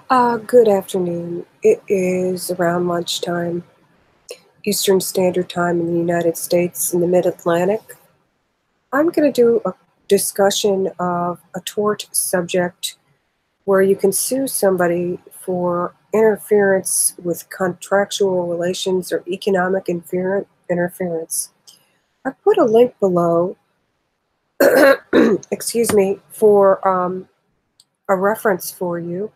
Good afternoon. It is around lunchtime, Eastern Standard Time in the United States in the Mid-Atlantic. I'm going to do a discussion of a tort subject where you can sue somebody for interference with contractual relations or economic interference. I put a link below, excuse me, for a reference for you.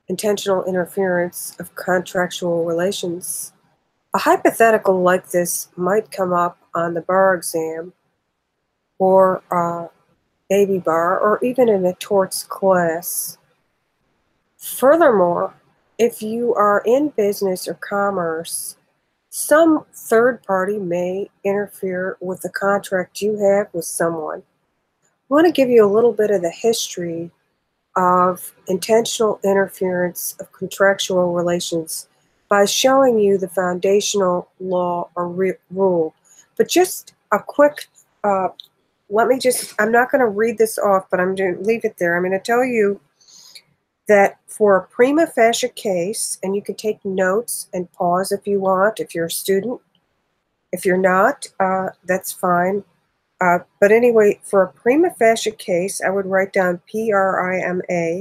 Intentional interference of contractual relations. A hypothetical like this might come up on the bar exam or baby bar or even in a torts class. Furthermore, if you are in business or commerce, some third party may interfere with the contract you have with someone. I want to give you a little bit of the history of intentional interference of contractual relations by showing you the foundational law or rule. But just a quick, I'm not going to read this off, but I'm going to leave it there. I'm going to tell you that for a prima facie case, and you can take notes and pause if you want, if you're a student. If you're not, that's fine. But anyway, for a prima facie case, I would write down PRIMAFACIE,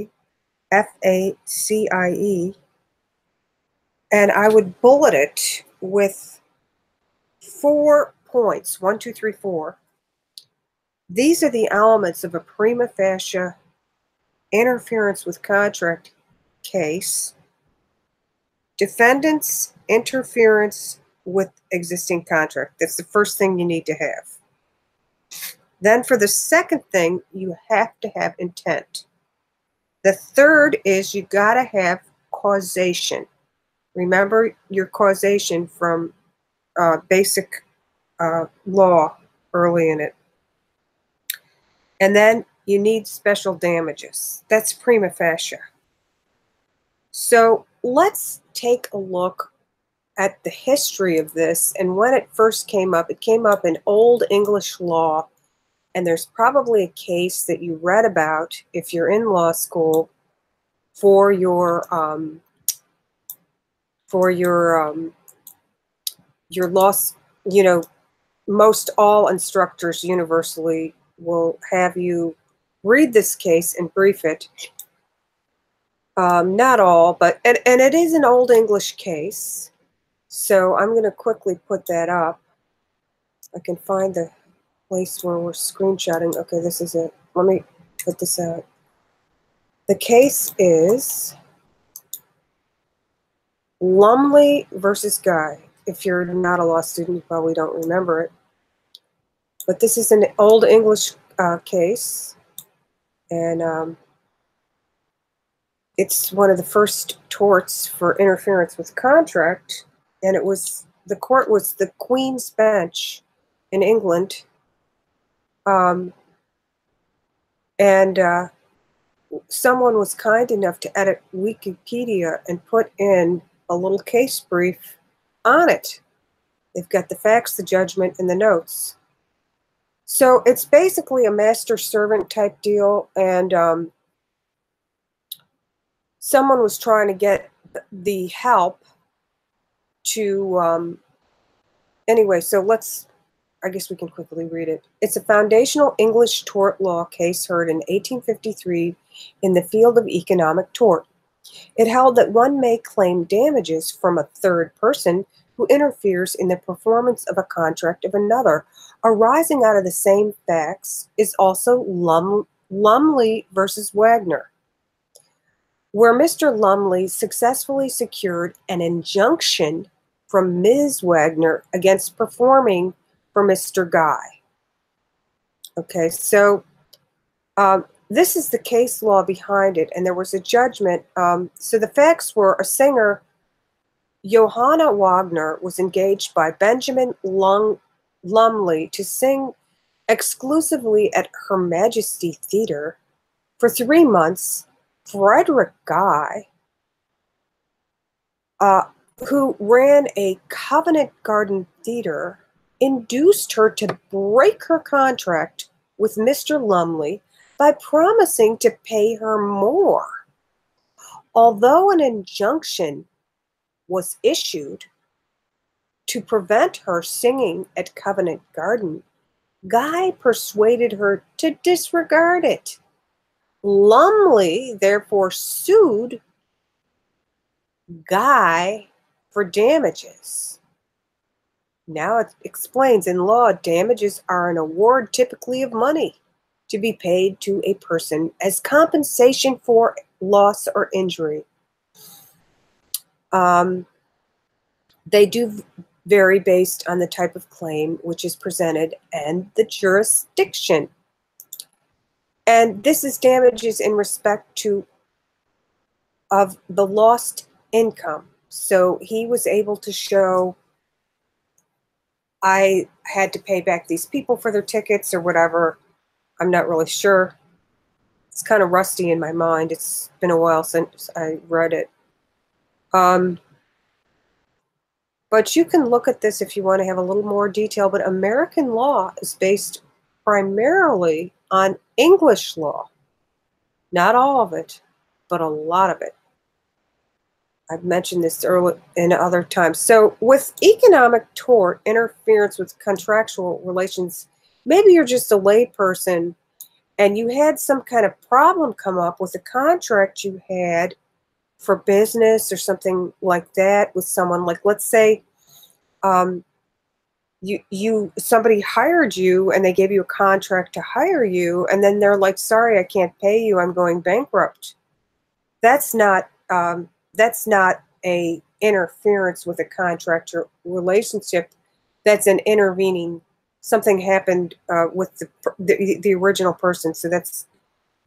and I would bullet it with 4 points, 1, 2, 3, 4. These are the elements of a prima facie interference with contract case. Defendant's interference with existing contract. That's the first thing you need to have. Then for the second thing, you have to have intent. The third is you got to have causation. Remember your causation from basic law early in it. And then you need special damages. That's prima facie. So let's take a look at the history of this and when it first came up. It came up in Old English law. And there's probably a case that you read about if you're in law school for your law. You know, most all instructors universally will have you read this case and brief it. Not all, but and it is an Old English case, so I'm going to quickly put that up. I can find the place where we're screenshotting. Okay, this is it. Let me put this out. The case is Lumley versus Guy. If you're not a law student, you probably don't remember it. But this is an Old English case, and it's one of the first torts for interference with contract, and the court was the Queen's Bench in England. Someone was kind enough to edit Wikipedia and put in a little case brief on it. They've got the facts, the judgment, and the notes. So it's basically a master-servant type deal, and someone was trying to get the help to, anyway, so I guess we can quickly read it. It's a foundational English tort law case heard in 1853 in the field of economic tort. It held that one may claim damages from a third person who interferes in the performance of a contract of another, arising out of the same facts, is also Lumley versus Wagner, where Mr. Lumley successfully secured an injunction from Ms. Wagner against performing for Mr. Guy. Okay, so this is the case law behind it, and there was a judgment. So the facts were a singer, Johanna Wagner, was engaged by Benjamin Lumley to sing exclusively at Her Majesty Theatre. For 3 months, Frederick Guy, who ran a Covent Garden theater, induced her to break her contract with Mr. Lumley by promising to pay her more. Although an injunction was issued to prevent her singing at Covent Garden, Guy persuaded her to disregard it. Lumley therefore sued Guy for damages. Now it explains, in law, damages are an award typically of money to be paid to a person as compensation for loss or injury. They do vary based on the type of claim which is presented and the jurisdiction. And this is damages in respect of the lost income. So he was able to show, I had to pay back these people for their tickets or whatever. I'm not really sure. It's kind of rusty in my mind. It's been a while since I read it. But you can look at this if you want to have a little more detail. But American law is based primarily on English law. Not all of it, but a lot of it. I've mentioned this earlier in other times. So with economic tort interference with contractual relations, maybe you're just a lay person and you had some kind of problem come up with a contract you had for business or something like that with someone. Like, let's say somebody hired you and they gave you a contract to hire you, and then they're like, sorry, I can't pay you, I'm going bankrupt. That's not a interference with a contract or relationship. That's an intervening. Something happened with the original person, so that's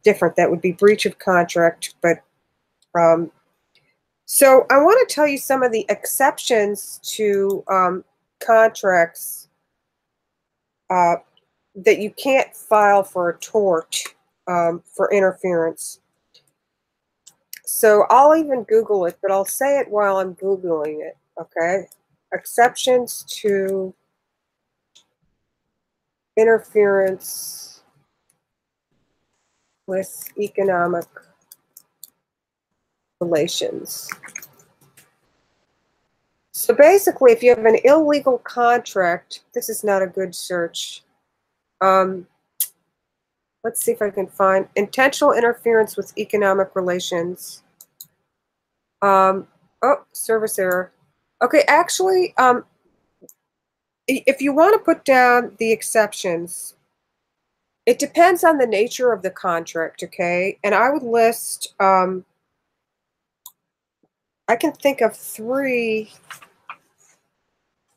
different. That would be breach of contract. But so I want to tell you some of the exceptions to contracts that you can't file for a tort for interference. So I'll even Google it, but I'll say it while I'm Googling it, okay? Exceptions to interference with economic relations. So basically, if you have an illegal contract, this is not a good search. Let's see if I can find intentional interference with economic relations. Oh, service error. Okay, actually, if you want to put down the exceptions, it depends on the nature of the contract, okay? And I would list, I can think of three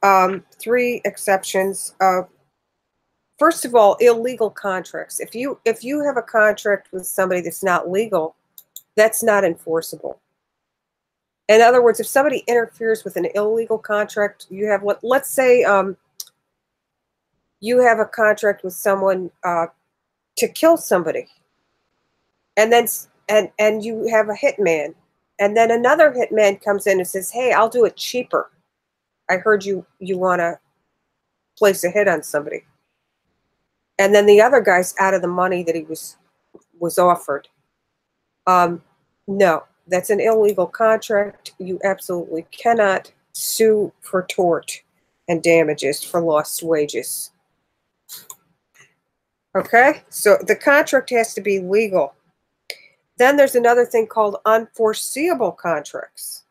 exceptions. First of all, illegal contracts. If you have a contract with somebody that's not legal, that's not enforceable. In other words, if somebody interferes with an illegal contract, you have let's say you have a contract with someone to kill somebody, and then and you have a hitman, and then another hitman comes in and says, "Hey, I'll do it cheaper. I heard you want to place a hit on somebody." And then the other guy's out of the money that he was offered. No, that's an illegal contract. You absolutely cannot sue for tort and damages for lost wages. Okay, so the contract has to be legal. Then there's another thing called unforeseeable contracts.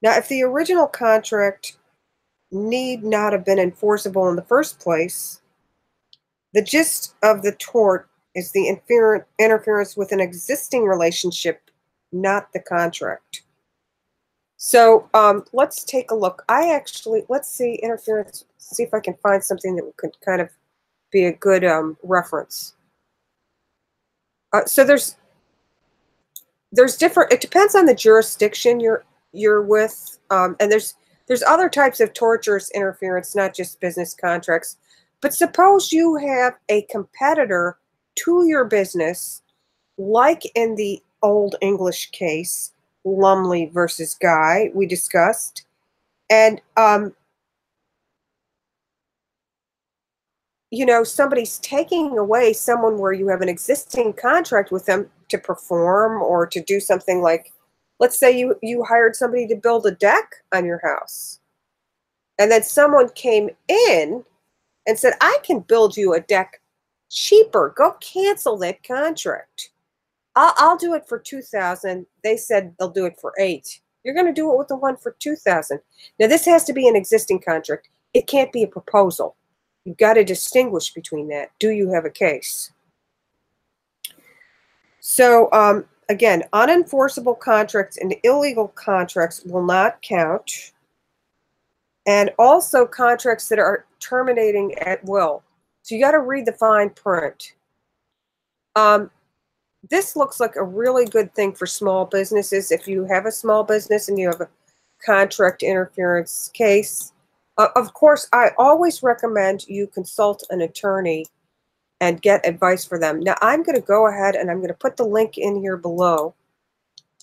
Now, if the original contract need not have been enforceable in the first place, the gist of the tort is the interference with an existing relationship, not the contract. So let's take a look. Let's see interference, see if I can find something that could kind of be a good reference. So there's different, it depends on the jurisdiction you're with, and there's other types of tortious interference, not just business contracts. But suppose you have a competitor to your business, like in the Old English case, Lumley versus Guy, we discussed, and you know, somebody's taking away someone where you have an existing contract with them to perform or to do something like, let's say you hired somebody to build a deck on your house, and then someone came in and said, I can build you a deck cheaper. Go cancel that contract. I'll do it for 2,000. They said they'll do it for 8. You're going to do it with the one for 2,000. Now this has to be an existing contract. It can't be a proposal. You've got to distinguish between that. Do you have a case? So again, unenforceable contracts and illegal contracts will not count. And also contracts that are terminating at will. So you got to read the fine print. This looks like a really good thing for small businesses. If you have a small business and you have a contract interference case, of course, I always recommend you consult an attorney and get advice for them. Now, I'm going to go ahead and I'm going to put the link in here below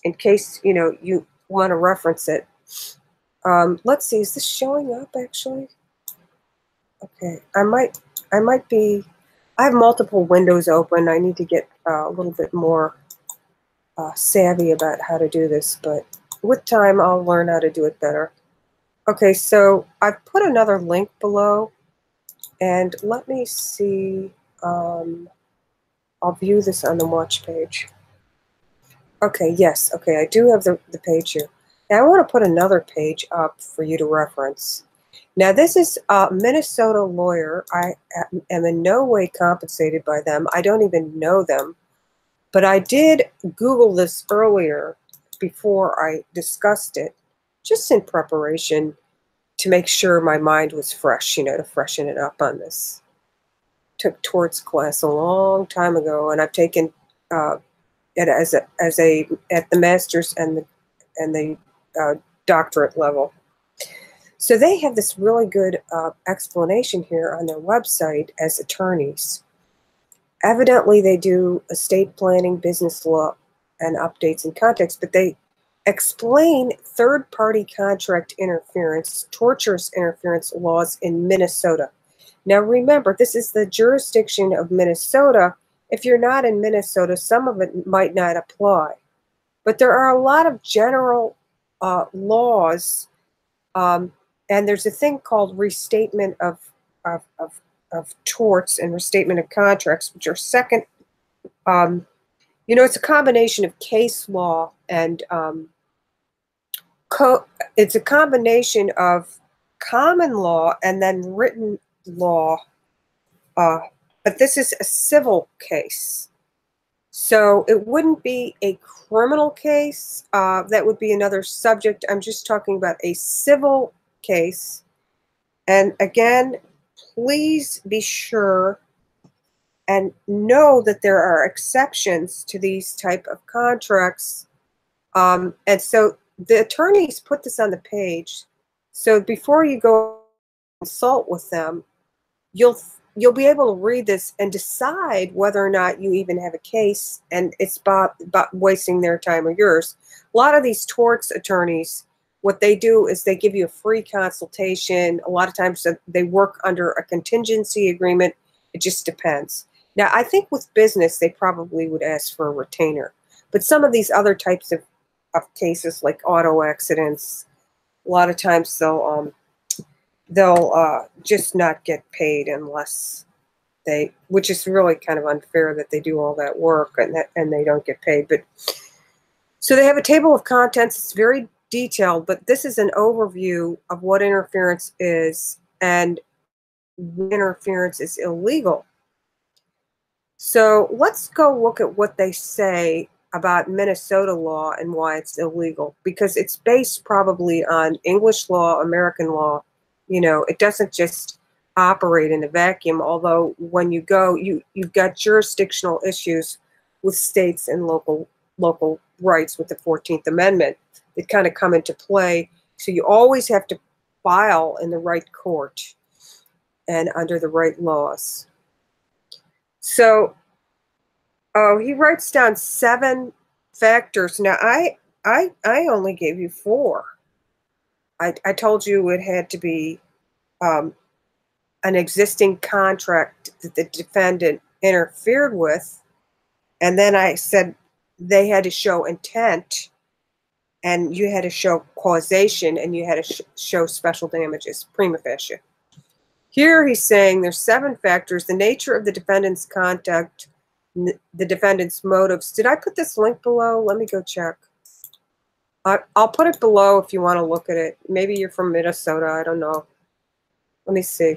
in case, you know, you want to reference it. Let's see, is this showing up actually? Okay, I might be, I have multiple windows open. I need to get a little bit more savvy about how to do this, but with time I'll learn how to do it better. Okay, so I've put another link below, and let me see. I'll view this on the watch page. Okay, yes, okay, I do have the page here. Now I want to put another page up for you to reference. Now this is a Minnesota lawyer. I am in no way compensated by them. I don't even know them. But I did Google this earlier before I discussed it, just in preparation to make sure my mind was fresh, you know, to freshen it up on this. Took torts class a long time ago, and I've taken it as a at the master's and the doctorate level. So they have this really good explanation here on their website as attorneys. Evidently, they do estate planning, business law, and updates and context, but they explain third-party contract interference, tortious interference laws in Minnesota. Now, remember, this is the jurisdiction of Minnesota. If you're not in Minnesota, some of it might not apply. But there are a lot of general laws, and there's a thing called restatement of torts and restatement of contracts, which are second. You know, it's a combination of case law and it's a combination of common law and then written law. But this is a civil case. So it wouldn't be a criminal case. That would be another subject. I'm just talking about a civil case. And again, please be sure and know that there are exceptions to these type of contracts. And so the attorneys put this on the page. So before you go consult with them, you'll be able to read this and decide whether or not you even have a case, and it's about wasting their time or yours. A lot of these torts attorneys, what they do is they give you a free consultation. A lot of times they work under a contingency agreement. It just depends. Now, I think with business, they probably would ask for a retainer. But some of these other types of cases, like auto accidents, a lot of times they'll just not get paid unless they, which is really kind of unfair that they do all that work and they don't get paid. But so they have a table of contents. It's very detailed, but this is an overview of what interference is and when interference is illegal. So let's go look at what they say about Minnesota law and why it's illegal, because it's based probably on English law, American law. You know, it doesn't just operate in a vacuum, although when you go, you've got jurisdictional issues with states and local rights with the 14th Amendment that kind of come into play. So you always have to file in the right court and under the right laws. So, oh, he writes down 7 factors. Now, I only gave you 4. I told you it had to be an existing contract that the defendant interfered with, and then I said they had to show intent, and you had to show causation, and you had to show special damages, prima facie. Here he's saying there's 7 factors: the nature of the defendant's conduct, the defendant's motives. Did I put this link below? Let me go check. I'll put it below if you want to look at it. Maybe you're from Minnesota. I don't know. Let me see.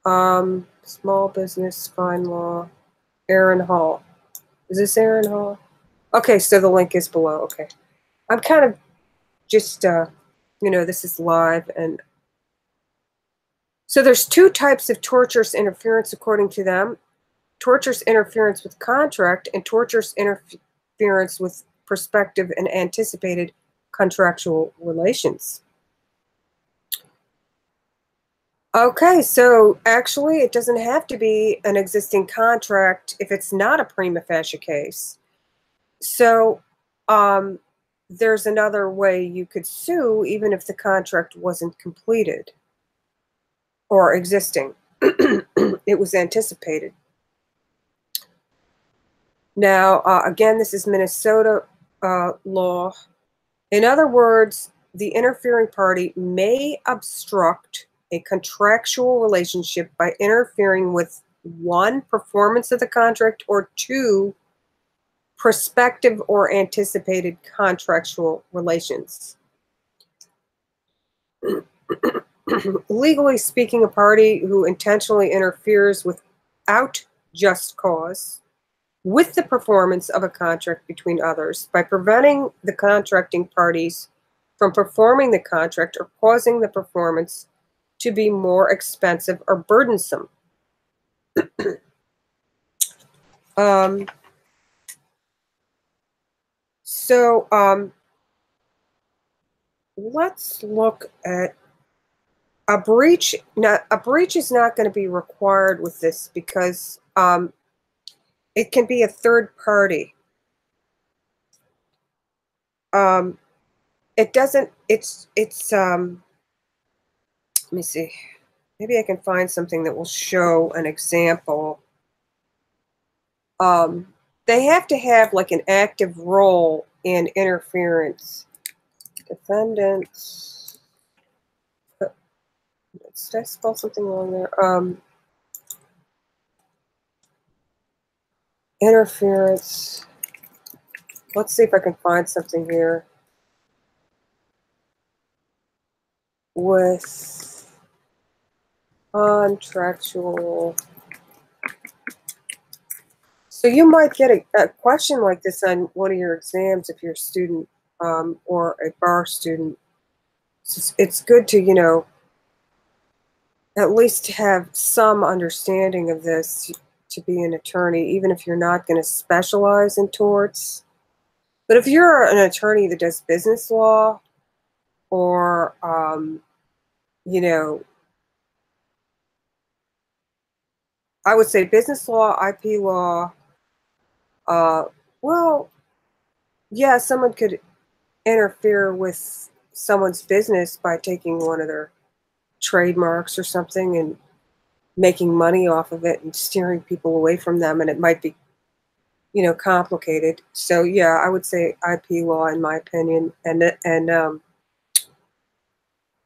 Small business, fine law. Aaron Hall. Is this Aaron Hall? Okay, so the link is below. Okay. I'm kind of just, this is live. And so there's 2 types of tortious interference according to them: tortious interference with contract and tortious interference with prospective and anticipated contractual relations. Okay, so actually it doesn't have to be an existing contract if it's not a prima facie case. So there's another way you could sue even if the contract wasn't completed or existing. It was anticipated. Now, again, this is Minnesota law. In other words, the interfering party may obstruct a contractual relationship by interfering with 1, performance of the contract, or 2, prospective or anticipated contractual relations. Legally speaking, a party who intentionally interferes without just cause with the performance of a contract between others by preventing the contracting parties from performing the contract or causing the performance to be more expensive or burdensome. Let's look at a breach. Now, a breach is not going to be required with this because it can be a third party. It doesn't, let me see. Maybe I can find something that will show an example. They have to have like an active role in interference. Defendants. Did I spell something wrong there? Interference. Let's see if I can find something here. With contractual. So you might get a question like this on one of your exams if you're a student or a bar student. It's good to, at least have some understanding of this to be an attorney, even if you're not going to specialize in torts. But if you're an attorney that does business law or, I would say business law, IP law, well, yeah, someone could interfere with someone's business by taking one of their trademarks or something and making money off of it and steering people away from them, and it might be, complicated. So yeah, I would say IP law in my opinion, and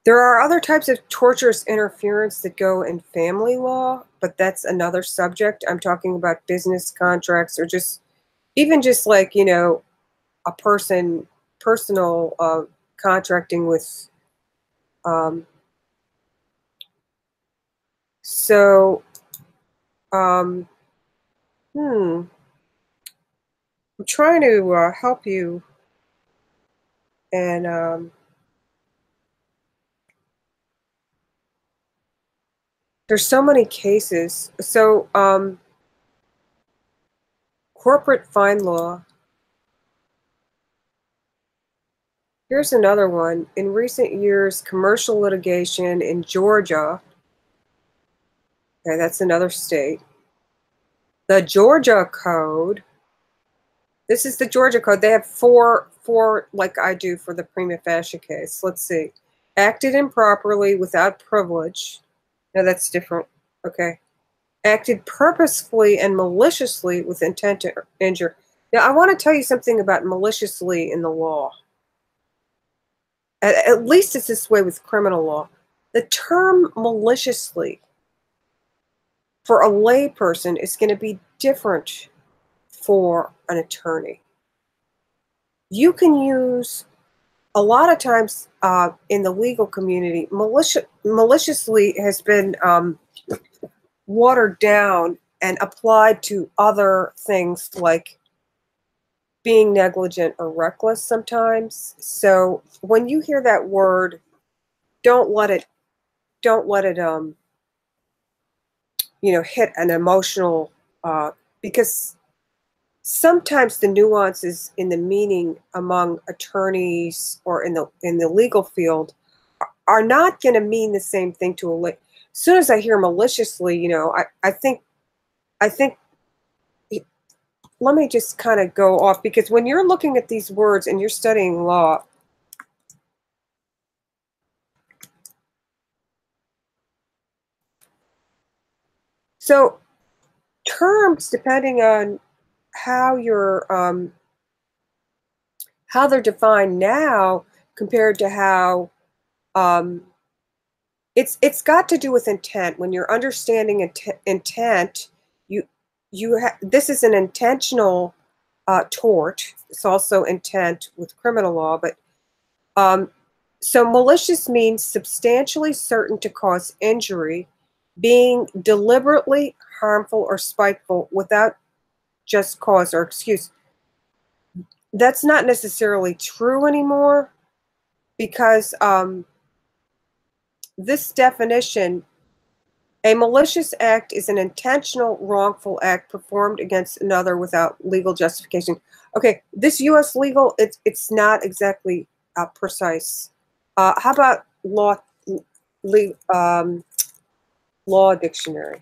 there are other types of tortious interference that go in family law, but that's another subject. I'm talking about business contracts or even just like, a personal contracting with, I'm trying to help you, and there's so many cases. So corporate fine law. Here's another one. In recent years, commercial litigation in Georgia. Okay, that's another state. The Georgia Code. This is the Georgia Code. They have four like I do for the prima facie case. Let's see. Acted improperly without privilege. No, that's different. Okay. Acted purposefully and maliciously with intent to injure. Now, I want to tell you something about maliciously in the law. At least it's this way with criminal law. The term maliciously for a layperson is going to be different for an attorney. You can use a lot of times in the legal community, maliciously has been watered down and applied to other things like being negligent or reckless sometimes. So when you hear that word, don't let it hit an emotional because sometimes the nuances in the meaning among attorneys or in the legal field are not going to mean the same thing to as soon as I hear maliciously, I think let me just kind of go off, because when you're looking at these words and you're studying law, so terms, depending on how how they're defined now compared to how it's got to do with intent. When you're understanding intent, this is an intentional tort. It's also intent with criminal law, but so malicious means substantially certain to cause injury, being deliberately harmful or spiteful without just cause or excuse. That's not necessarily true anymore, because this definition, a malicious act is an intentional wrongful act performed against another without legal justification. Okay, this U.S. legal, it's not exactly precise. How about law dictionary?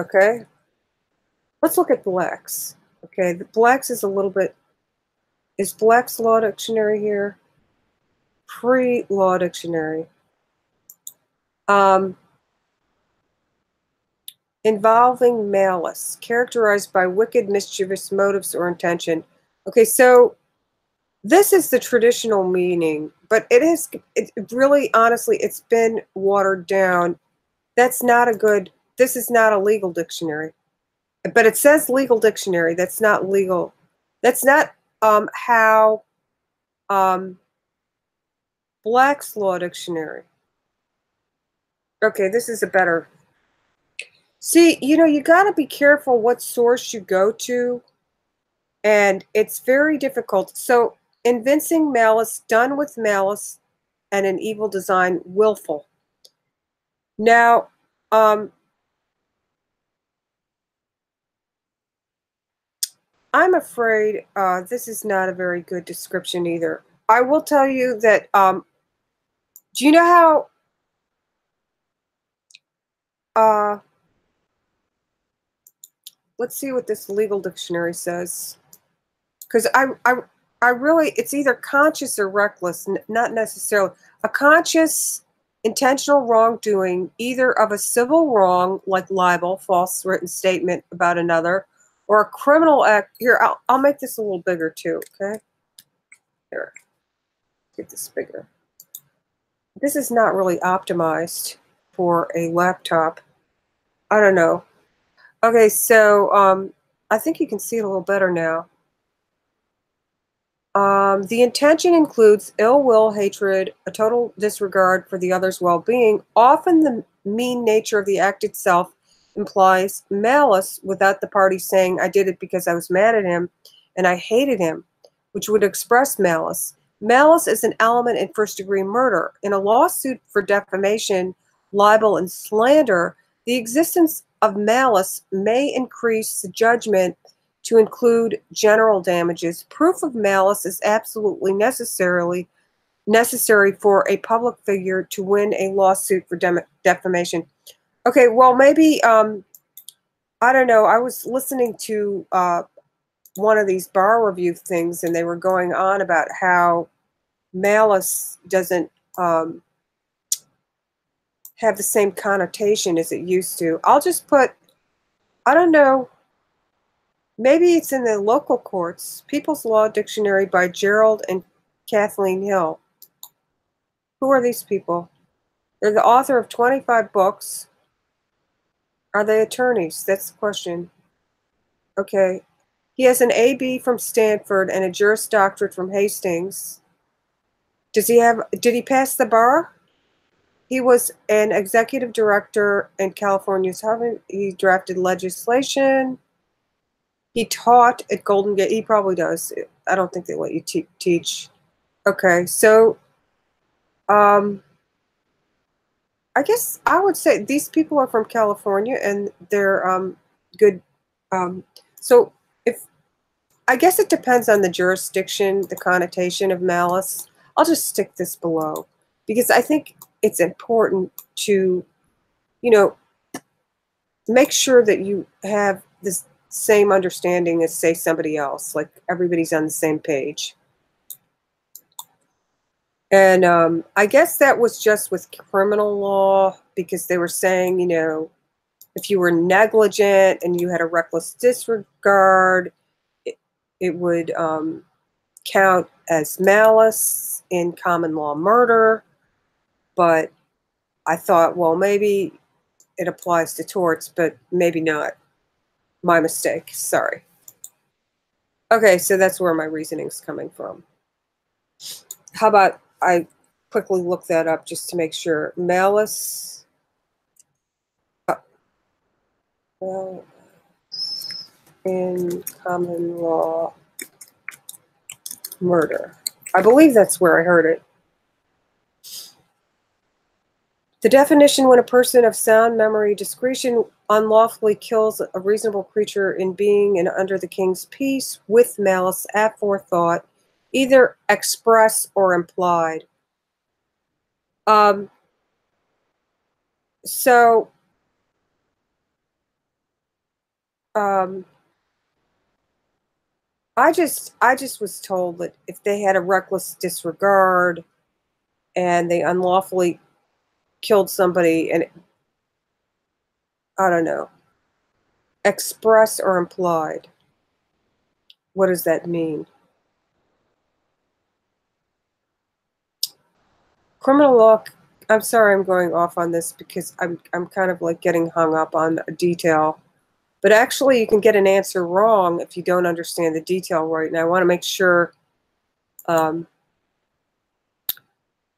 Okay, let's look at Black's. Okay, the Black's is a little bit. Is Black's law dictionary here? Pre-law dictionary. Involving malice, characterized by wicked, mischievous motives or intention. Okay, so this is the traditional meaning, but it really, honestly, it's been watered down. That's not a good, this is not a legal dictionary, but it says legal dictionary. That's not legal. That's not how Black's law dictionary. Okay, this is a better. See, you got to be careful what source you go to, and it's very difficult. So, evincing malice, done with malice and an evil design, willful. Now, I'm afraid this is not a very good description either. I will tell you that, do you know how, let's see what this legal dictionary says. Because I really, it's either conscious or reckless, not necessarily. A conscious, intentional wrongdoing, either of a civil wrong, like libel, false written statement about another, or a criminal act. Here, I'll make this a little bigger too, okay? Here, get this bigger. This is not really optimized for a laptop. I don't know. Okay, so I think you can see it a little better now. The intention includes ill will, hatred, a total disregard for the other's well-being. Often the mean nature of the act itself implies malice without the party saying, I did it because I was mad at him and I hated him, which would express malice. Malice is an element in first-degree murder. In a lawsuit for defamation, libel, and slander, the existence of malice may increase the judgment to include general damages. Proof of malice is absolutely necessary for a public figure to win a lawsuit for defamation. Okay, well, maybe, I don't know. I was listening to one of these bar review things, and they were going on about how malice doesn't have the same connotation as it used to. I'll just put, I don't know, maybe it's in the local courts. People's Law Dictionary by Gerald and Kathleen Hill. Who are these people? They're the author of 25 books. Are they attorneys? That's the question. Okay. He has an AB from Stanford and a Juris Doctorate from Hastings. Did he pass the bar? He was an executive director in California's Housing. He drafted legislation. He taught at Golden Gate. He probably does. I don't think they let you teach. Okay, so I guess I would say these people are from California and they're good. So if I guess it depends on the jurisdiction, the connotation of malice. I'll just stick this below because I think it's important to, you know, make sure that you have this same understanding as, say, somebody else, like everybody's on the same page. And I guess that was just with criminal law because they were saying, you know, if you were negligent and you had a reckless disregard, it would count as malice in common law murder. But I thought, well, maybe it applies to torts, but maybe not. My mistake. Sorry. Okay, so that's where my reasoning's coming from. How about I quickly look that up just to make sure. Malice. In common law murder. I believe that's where I heard it. The definition: when a person of sound memory, discretion, unlawfully kills a reasonable creature in being and under the king's peace with malice aforethought, either express or implied. So I just was told that if they had a reckless disregard and they unlawfully killed somebody, and I don't know, express or implied. What does that mean? Criminal law, I'm sorry I'm going off on this because I'm kind of like getting hung up on a detail. But actually you can get an answer wrong if you don't understand the detail right. And I want to make sure,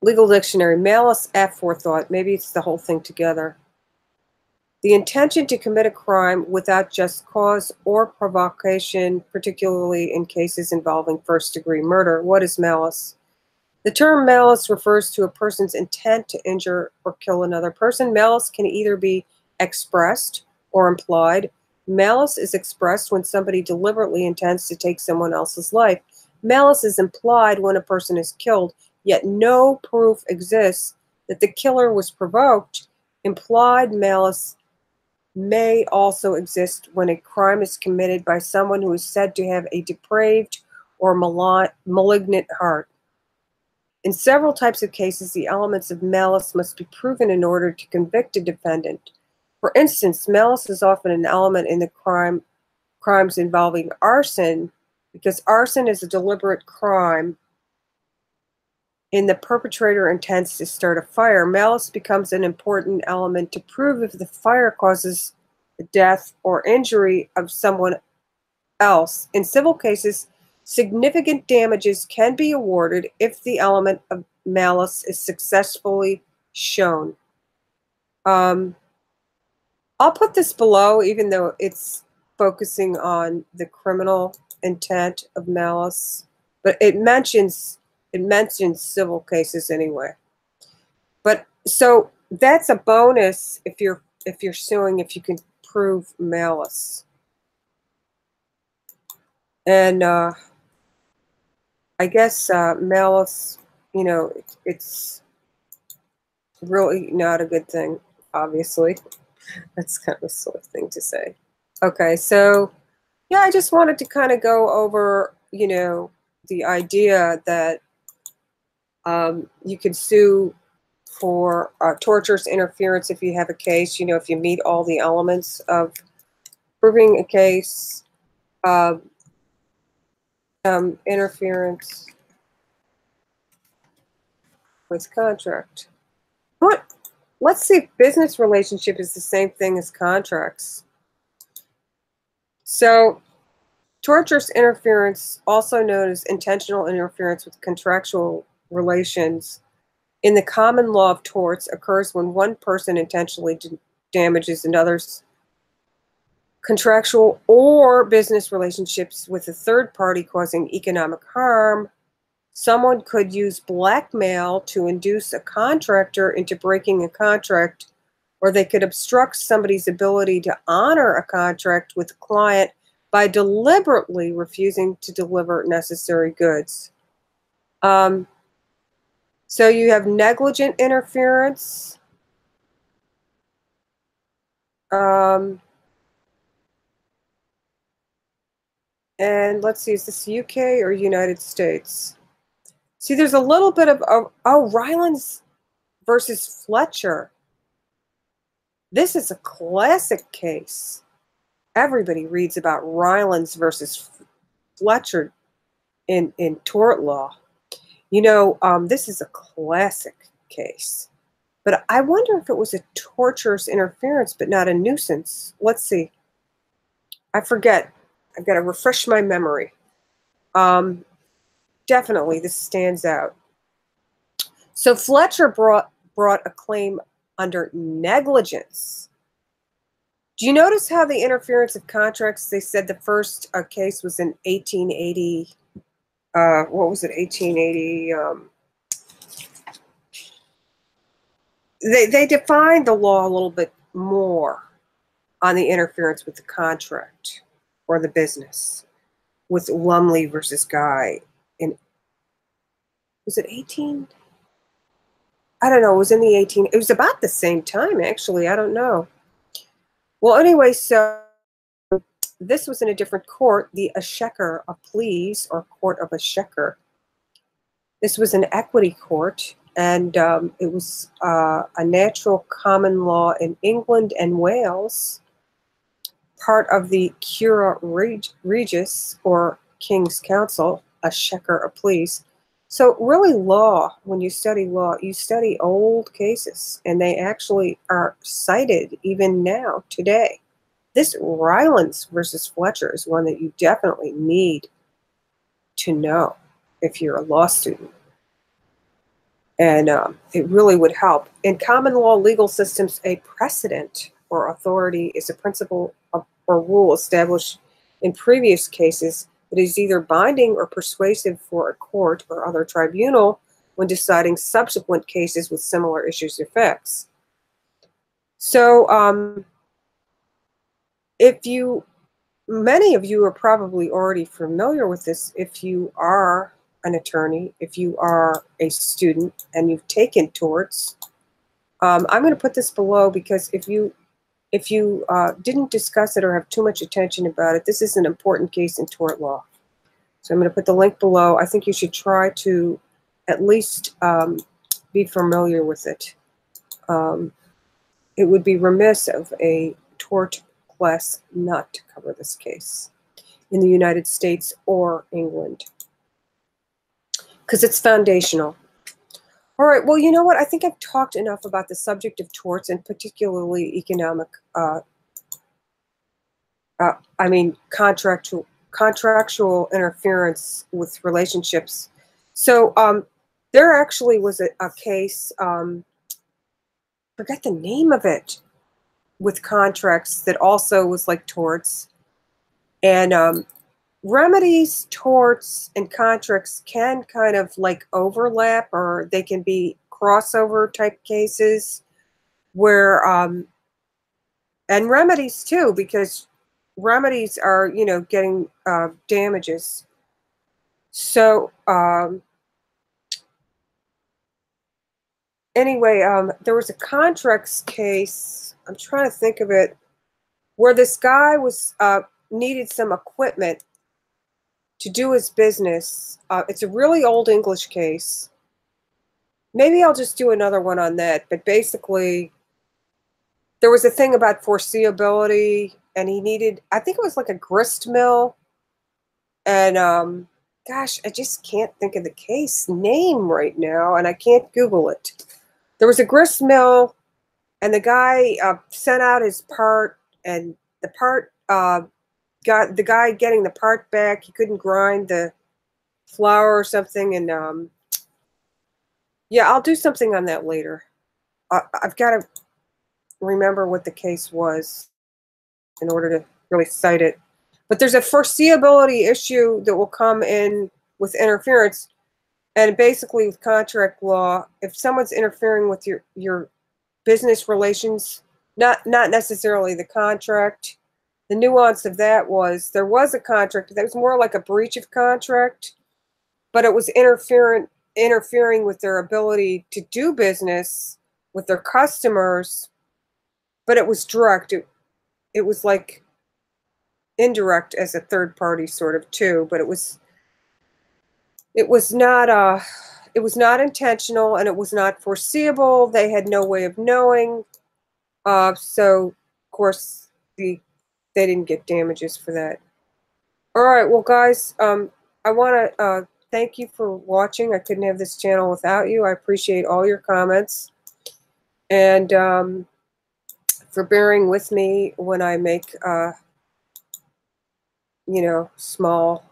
legal dictionary, malice aforethought, maybe it's the whole thing together. The intention to commit a crime without just cause or provocation, particularly in cases involving first-degree murder. What is malice? The term malice refers to a person's intent to injure or kill another person. Malice can either be expressed or implied. Malice is expressed when somebody deliberately intends to take someone else's life. Malice is implied when a person is killed, yet no proof exists that the killer was provoked. Implied malice may also exist when a crime is committed by someone who is said to have a depraved or malignant heart. In several types of cases, the elements of malice must be proven in order to convict a defendant. For instance, malice is often an element in the crimes involving arson, because arson is a deliberate crime and the perpetrator intends to start a fire. Malice becomes an important element to prove if the fire causes the death or injury of someone else. In civil cases, significant damages can be awarded if the element of malice is successfully shown. I'll put this below, even though it's focusing on the criminal intent of malice, but it mentions civil cases anyway. But so that's a bonus if you're suing, if you can prove malice. And I guess malice, you know, it's really not a good thing, obviously. That's kind of a silly thing to say. Okay, so yeah, I just wanted to kind of go over, you know, the idea that You could sue for tortious interference if you have a case, you know, if you meet all the elements of proving a case. Interference with contract. What? Let's see if business relationship is the same thing as contracts. So, tortious interference, also known as intentional interference with contractual relations, in the common law of torts, occurs when one person intentionally damages another's contractual or business relationships with a third party, causing economic harm. Someone could use blackmail to induce a contractor into breaking a contract, or they could obstruct somebody's ability to honor a contract with a client by deliberately refusing to deliver necessary goods. So you have negligent interference. And let's see, is this UK or United States? See, there's a little bit of, Rylands versus Fletcher. This is a classic case. Everybody reads about Rylands versus Fletcher in tort law. You know, this is a classic case. But I wonder if it was a tortious interference, but not a nuisance. Let's see. I forget. I've got to refresh my memory. Definitely, this stands out. So Fletcher brought a claim under negligence. Do you notice how the interference of contracts, they said the first case was in 1880, what was it, 1880? They defined the law a little bit more on the interference with the contract or the business with Lumley versus Guy. Was it 18? I don't know. It was in the 18. It was about the same time, actually. I don't know. Well, anyway, so this was in a different court, the Exchequer of Pleas, or Court of Exchequer. This was an equity court, and it was a natural common law in England and Wales, part of the Cura Regis, or King's Council, Exchequer of Pleas. So really law, when you study old cases, and they actually are cited even now, today. This Rylands versus Fletcher is one that you definitely need to know if you're a law student. And it really would help. In common law legal systems, a precedent or authority is a principle or rule established in previous cases that is either binding or persuasive for a court or other tribunal when deciding subsequent cases with similar issues or facts. So many of you are probably already familiar with this if you are an attorney, if you are a student and you've taken torts. I'm going to put this below because if you didn't discuss it or have too much attention about it, this is an important case in tort law. So I'm going to put the link below. I think you should try to at least be familiar with it. It would be remiss of a tort class not to cover this case in the United States or England, because it's foundational. All right, well, you know what? I think I've talked enough about the subject of torts, and particularly economic, contractual interference with relationships. So there actually was a case, forget the name of it, with contracts that also was like torts. And remedies, torts, and contracts can kind of like overlap, or they can be crossover type cases where, and remedies too, because remedies are, you know, getting damages. So anyway, there was a contracts case, I'm trying to think of it, where this guy was needed some equipment to do his business. It's a really old English case. maybe I'll just do another one on that. But basically, there was a thing about foreseeability, and he needed, I think it was like a grist mill. And gosh, I just can't think of the case name right now, and I can't Google it. There was a grist mill, and the guy sent out his part, and the part got the guy getting the part back. He couldn't grind the flour or something, and yeah, I'll do something on that later. I've got to remember what the case was in order to really cite it. But there's a foreseeability issue that will come in with interference, and basically with contract law, if someone's interfering with your business relations, not necessarily the contract. The nuance of that was there was a contract that was more like a breach of contract, but it was interfering with their ability to do business with their customers, but it was direct. It was like indirect as a third party sort of too, but it was not intentional, and it was not foreseeable. They had no way of knowing. So of course they didn't get damages for that. All right, well guys, I want to thank you for watching. I couldn't have this channel without you. I appreciate all your comments, and for bearing with me when I make small,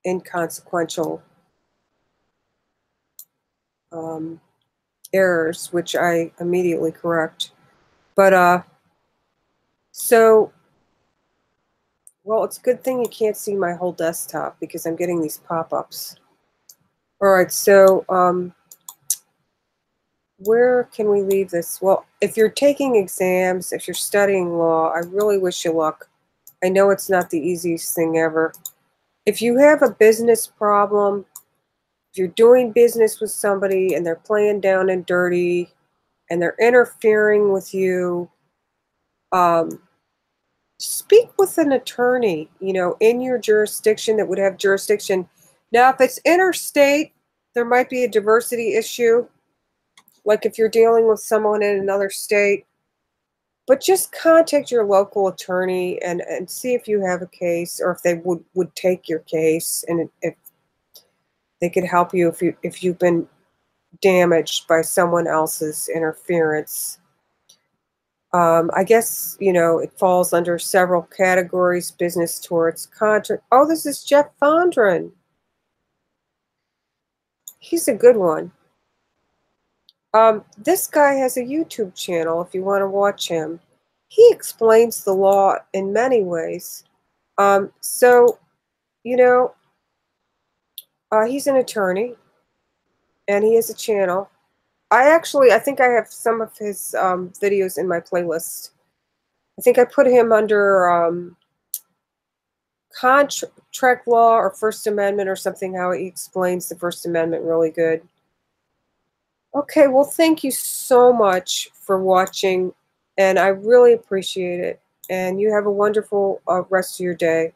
inconsequential errors, which I immediately correct. But well, it's a good thing you can't see my whole desktop because I'm getting these pop-ups. All right, so where can we leave this? Well, if you're taking exams, if you're studying law, I really wish you luck. I know it's not the easiest thing ever. If you have a business problem, if you're doing business with somebody and they're playing down and dirty and they're interfering with you, speak with an attorney, in your jurisdiction that would have jurisdiction. Now, if it's interstate, there might be a diversity issue, like if you're dealing with someone in another state. But just contact your local attorney and see if you have a case, or if they would take your case, and if they could help you if you've been damaged by someone else's interference. I guess, it falls under several categories: business torts, contract. Oh, this is Jeff Fondren. He's a good one. This guy has a YouTube channel if you want to watch him. He explains the law in many ways. So, he's an attorney, and he has a channel. I think I have some of his videos in my playlist. I think I put him under contract law or First Amendment or something, how he explains the First Amendment really good. Okay, well, thank you so much for watching, and I really appreciate it. And you have a wonderful rest of your day.